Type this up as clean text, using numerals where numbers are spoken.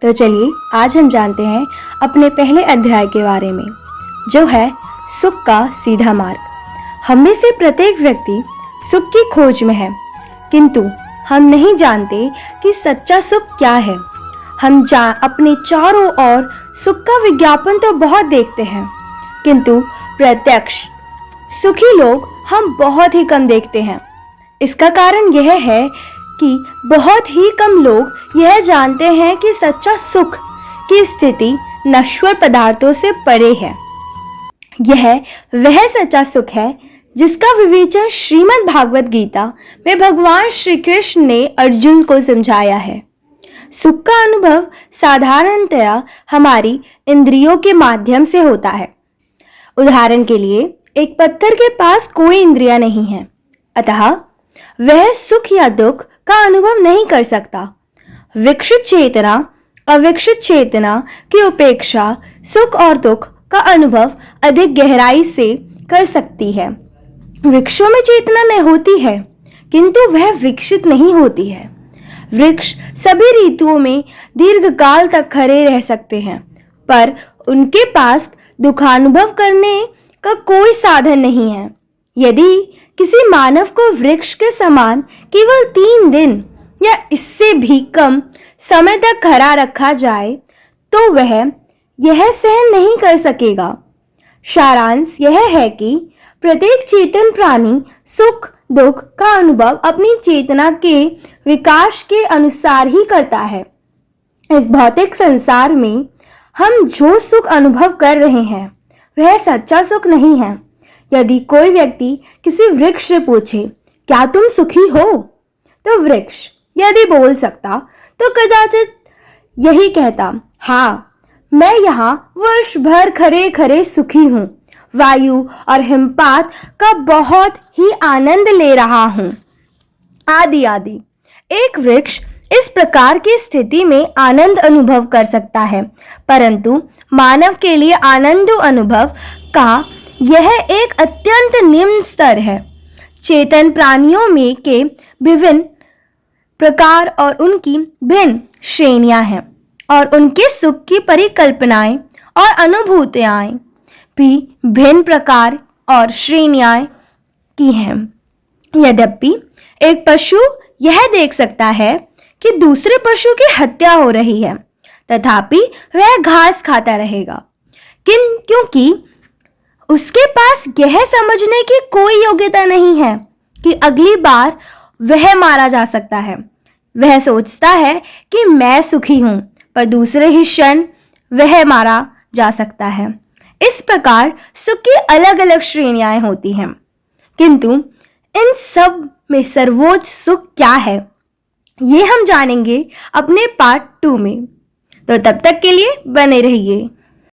तो चलिए आज हम जानते हैं अपने पहले अध्याय के बारे में, जो है सुख का सीधा मार्ग। हम में से प्रत्येक व्यक्ति सुख की खोज में है, किंतु हम नहीं जानते कि सच्चा सुख क्या है। हम अपने चारों ओर सुख का विज्ञापन तो बहुत देखते हैं, किंतु प्रत्यक्ष सुखी लोग हम बहुत ही कम देखते हैं। इसका कारण यह है कि बहुत ही कम लोग यह जानते हैं कि सच्चा सुख की स्थिति नश्वर पदार्थों से परे है। यह वह सच्चा सुख है जिसका विवेचन श्रीमद् भागवत गीता में भगवान श्री कृष्ण ने अर्जुन को समझाया है। सुख का अनुभव साधारणतया हमारी इंद्रियों के माध्यम से होता है। उदाहरण के लिए, एक पत्थर के पास कोई इंद्रियां नहीं है, अतः वह सुख या दुख का अनुभव नहीं कर सकता। विकसित चेतना अविकसित चेतना की उपेक्षा सुख और दुख का अनुभव अधिक गहराई से कर सकती है। वृक्षों में चेतना नहीं होती है, किंतु वह विकसित नहीं होती है। वृक्ष सभी ऋतुओं में दीर्घकाल तक खड़े रह सकते हैं, पर उनके पास दुखानुभव करने का कोई साधन नहीं है। यदि किसी मानव को वृक्ष के समान केवल 3 दिन या इससे भी कम समय तक खड़ा रखा जाए तो वह यह सहन नहीं कर सकेगा। सारांश यह है कि प्रत्येक चेतन प्राणी सुख दुख का अनुभव अपनी चेतना के विकास के अनुसार ही करता है। इस भौतिक संसार में हम जो सुख अनुभव कर रहे हैं वह सच्चा सुख नहीं है। यदि कोई व्यक्ति किसी वृक्ष से पूछे, क्या तुम सुखी हो, तो वृक्ष यदि बोल सकता तो कदाचित यही कहता, हाँ, मैं यहाँ वर्ष भर खड़े खड़े सुखी हूँ, वायु और हिमपात का बहुत ही आनंद ले रहा हूँ, आदि आदि। एक वृक्ष इस प्रकार की स्थिति में आनंद अनुभव कर सकता है, परंतु मानव के लिए आनंद अनुभव का यह एक अत्यंत निम्न स्तर है। चेतन प्राणियों में के विभिन्न प्रकार और उनकी भिन्न श्रेणियां हैं, और उनके सुख की परिकल्पनाएं और अनुभूतियां भी भिन्न प्रकार और श्रेणियां की हैं। यद्यपि एक पशु यह देख सकता है कि दूसरे पशु की हत्या हो रही है, तथापि वह घास खाता रहेगा, क्योंकि उसके पास यह समझने की कोई योग्यता नहीं है कि अगली बार वह मारा जा सकता है। वह सोचता है कि मैं सुखी हूं, पर दूसरे ही क्षण वह मारा जा सकता है। इस प्रकार सुख की अलग अलग श्रेणियां होती हैं, किंतु इन सब में सर्वोच्च सुख क्या है, ये हम जानेंगे अपने पार्ट 2 में। तो तब तक के लिए बने रहिए।